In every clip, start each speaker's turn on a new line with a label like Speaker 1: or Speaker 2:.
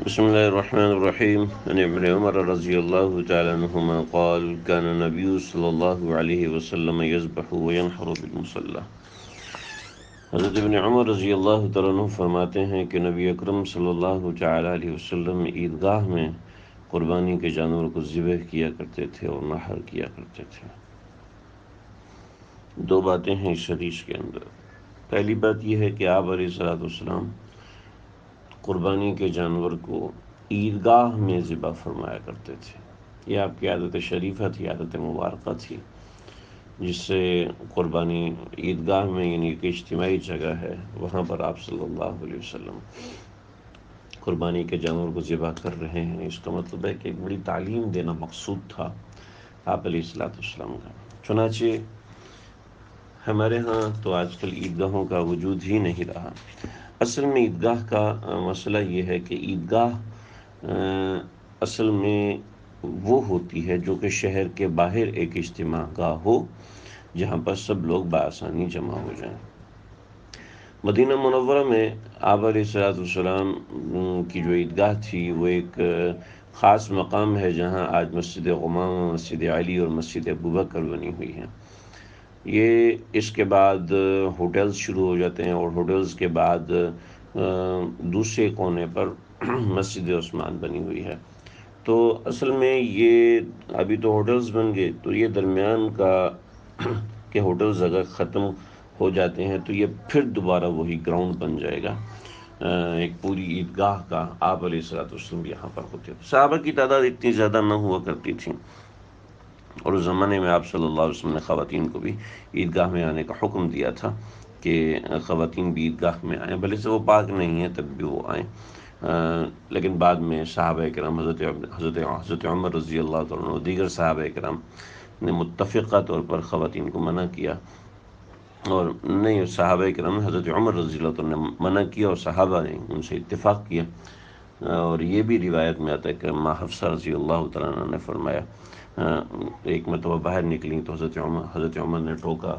Speaker 1: بسم الله الرحمن الرحيم. عن ابن عمر رضي الله تعالى عنهما قال كان النبي صلى الله عليه وسلم يذبح وينحر بالمصلى. حضرت ابن عمر رضی اللہ تعالیٰ عنہ فرماتے ہیں کہ نبی اکرم صلی اللہ تعالیٰ علیہ وسلم عیدگاہ میں قربانی کے جانور کو ذبح کیا کرتے تھے اور نحر کیا کرتے تھے۔ دو باتیں ہیں اس حدیث کے اندر۔ پہلی بات یہ ہے کہ آپ علیہ الصلوۃ والسلام قربانی کے جانور کو عیدگاہ میں ذبح فرمایا کرتے تھے۔ یہ آپ کی عادت شریفہ تھی، عادت مبارکہ تھی، جس سے قربانی عیدگاہ میں یعنی ایک اجتماعی جگہ ہے، وہاں پر آپ صلی اللہ علیہ وسلم قربانی کے جانور کو ذبح کر رہے ہیں۔ اس کا مطلب ہے کہ ایک بڑی تعلیم دینا مقصود تھا آپ علیہ الصلوۃ والسلام کا۔ چنانچہ ہمارے ہاں تو آج کل عیدگاہوں کا وجود ہی نہیں رہا۔ اصل میں عیدگاہ کا مسئلہ یہ ہے کہ عیدگاہ اصل میں وہ ہوتی ہے جو کہ شہر کے باہر ایک اجتماع گاہ ہو، جہاں پر سب لوگ بآسانی جمع ہو جائیں۔ مدینہ منورہ میں آپ علیہ الصلوۃ والسلام کی جو عیدگاہ تھی وہ ایک خاص مقام ہے، جہاں آج مسجد غمامہ، مسجد علی اور مسجد ابوبکر بنی ہوئی ہے۔ یہ اس کے بعد ہوٹلز شروع ہو جاتے ہیں، اور ہوٹلز کے بعد دوسرے کونے پر مسجد عثمان بنی ہوئی ہے۔ تو اصل میں یہ ابھی تو ہوٹلز بن گئے، تو یہ درمیان کا کہ ہوٹلز اگر ختم ہو جاتے ہیں تو یہ پھر دوبارہ وہی گراؤنڈ بن جائے گا ایک پوری عیدگاہ کا۔ آپ علیہ الصلوۃ والسلام یہاں پر ہوتے تھے۔ صحابہ کی تعداد اتنی زیادہ نہ ہوا کرتی تھی، اور اس زمانے میں آپ صلی اللہ علیہ وسلم نے خواتین کو بھی عیدگاہ میں آنے کا حکم دیا تھا کہ خواتین بھی عیدگاہ میں آئیں، بھلے سے وہ پاک نہیں ہیں تب بھی وہ آئیں۔ لیکن بعد میں صحابہ کرام حضرت عمر رضی اللہ تعالیٰ عنہ، دیگر صحابہ کرام نے متفقہ طور پر خواتین کو منع کیا، اور نہیں، صحابہ کرام حضرت عمر رضی اللہ تعالیٰ نے منع کیا اور صحابہ نے ان سے اتفاق کیا۔ اور یہ بھی روایت میں آتا ہے کہ ماں حفصہ رضی اللہ تعالیٰ عنہ نے فرمایا، ایک مرتبہ باہر نکلی تو حضرت عمر نے ٹوکا،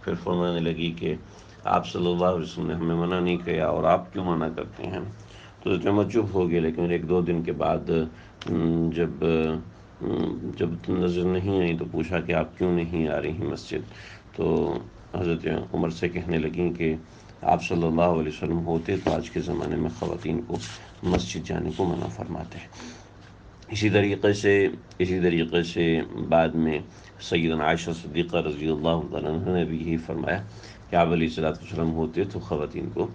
Speaker 1: پھر فرمانے لگی کہ آپ صلی اللہ علیہ وسلم نے ہمیں منع نہیں کیا اور آپ کیوں منع کرتے ہیں؟ تو حضرت عمر چپ ہو گئے، لیکن ایک دو دن کے بعد جب نظر نہیں آئی تو پوچھا کہ آپ کیوں نہیں آ رہی مسجد؟ تو حضرت عمر سے کہنے لگیں کہ آپ صلی اللہ علیہ وسلم ہوتے تو آج کے زمانے میں خواتین کو مسجد جانے کو منع فرماتے ہیں۔ اسی طریقے سے بعد میں سیدنا عائشہ صدیقہ رضی اللہ تعالیٰ عنہ نے بھی یہی فرمایا کہ آپ علیہ الصلوۃ والسلام ہوتے تو خواتین کو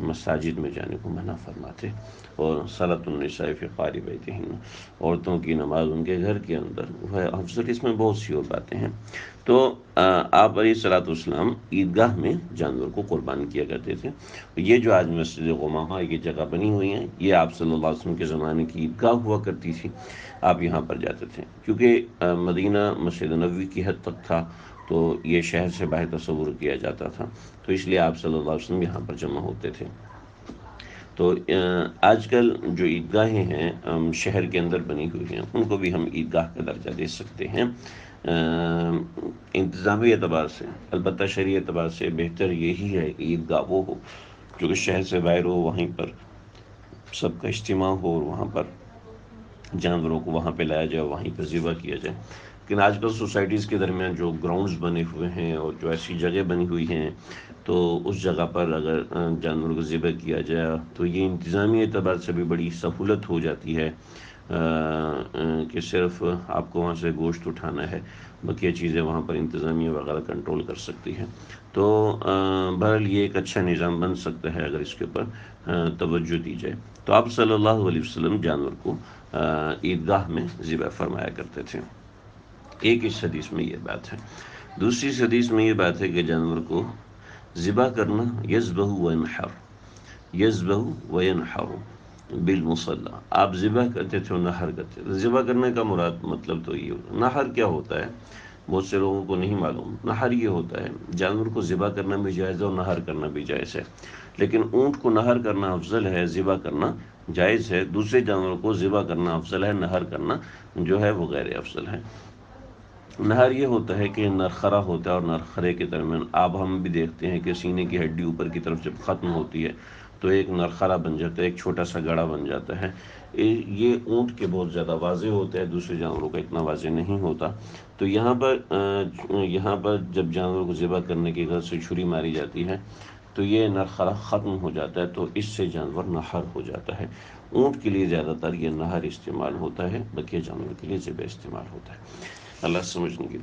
Speaker 1: مساجد میں جانے کو منع فرماتے، اور صلاۃ النساء فی قعر بیتہن، عورتوں کی نماز ان کے گھر کے اندر ہے افضل۔ اس میں بہت سی اور باتیں ہیں۔ تو آپ علیہ الصلوۃ والسلام عیدگاہ میں جانور کو قربان کیا کرتے تھے۔ یہ جو آج مسجد غمامہ یہ جگہ بنی ہوئی ہیں، یہ آپ صلی اللہ علیہ وسلم کے زمانے کی عیدگاہ ہوا کرتی تھی۔ آپ یہاں پر جاتے تھے، کیونکہ مدینہ مسجد نبوی کی حد تک تھا، تو یہ شہر سے باہر تصور کیا جاتا تھا، تو اس لیے آپ صلی اللہ علیہ وسلم یہاں پر جمع ہوتے تھے۔ تو آج کل جو عیدگاہیں ہیں شہر کے اندر بنی ہوئی ہیں، ان کو بھی ہم عیدگاہ کا درجہ دے سکتے ہیں انتظامی اعتبار سے۔ البتہ شرعی اعتبار سے بہتر یہی ہے کہ عیدگاہ وہ ہو جو کہ شہر سے باہر ہو، وہیں پر سب کا اجتماع ہو، اور وہاں پر جانوروں کو وہاں پہ لایا جائے، وہیں پہ ذبح کیا جائے۔ لیکن آج کل سوسائٹیز کے درمیان جو گراؤنڈز بنے ہوئے ہیں اور جو ایسی جگہ بنی ہوئی ہیں، تو اس جگہ پر اگر جانوروں کو ذبح کیا جائے تو یہ انتظامی اعتبار سے بھی بڑی سہولت ہو جاتی ہے کہ صرف آپ کو وہاں سے گوشت اٹھانا ہے، بقیہ چیزیں وہاں پر انتظامیہ وغیرہ کنٹرول کر سکتی ہے۔ تو بہرحال یہ ایک اچھا نظام بن سکتا ہے اگر اس کے اوپر توجہ دی جائے۔ تو آپ صلی اللہ علیہ وسلم جانور کو عیدگاہ میں ذبح فرمایا کرتے تھے۔ ایک اس حدیث میں یہ بات ہے۔ دوسری حدیث میں یہ بات ہے کہ جانور کو ذبح کرنا، یذبح و ینحر بالمصلی، آپ ذبح کرتے تھے اور نحر کرتے تھے۔ ذبح کرنے کا مراد مطلب تو یہ ہوتا ہے۔ نحر کیا ہوتا ہے بہت سے لوگوں کو نہیں معلوم۔ نحر یہ ہوتا ہے جانور کو ذبح کرنا بھی جائز ہے اور نحر کرنا بھی جائز ہے، لیکن اونٹ کو نحر کرنا افضل ہے، ذبح کرنا جائز ہے۔ دوسرے جانوروں کو ذبح کرنا افضل ہے، نحر کرنا جو ہے وہ غیر افضل ہے۔ نہر یہ ہوتا ہے کہ نرخرا ہوتا ہے، اور نرخرے کے درمیان اب ہم بھی دیکھتے ہیں کہ سینے کی ہڈی اوپر کی طرف جب ختم ہوتی ہے تو ایک نرخرا بن جاتا ہے، ایک چھوٹا سا گڑا بن جاتا ہے۔ یہ اونٹ کے بہت زیادہ واضح ہوتا ہے، دوسرے جانوروں کا اتنا واضح نہیں ہوتا۔ تو یہاں پر جب جانور کو ذبح کرنے کی غرض سے چھری ماری جاتی ہے تو یہ نرخرا ختم ہو جاتا ہے، تو اس سے جانور نہر ہو جاتا ہے۔ اونٹ کے لیے زیادہ تر یہ نہر استعمال ہوتا ہے، بقیہ جانور کے لیے ذبح استعمال ہوتا ہے۔ اللہ سمجھنے کی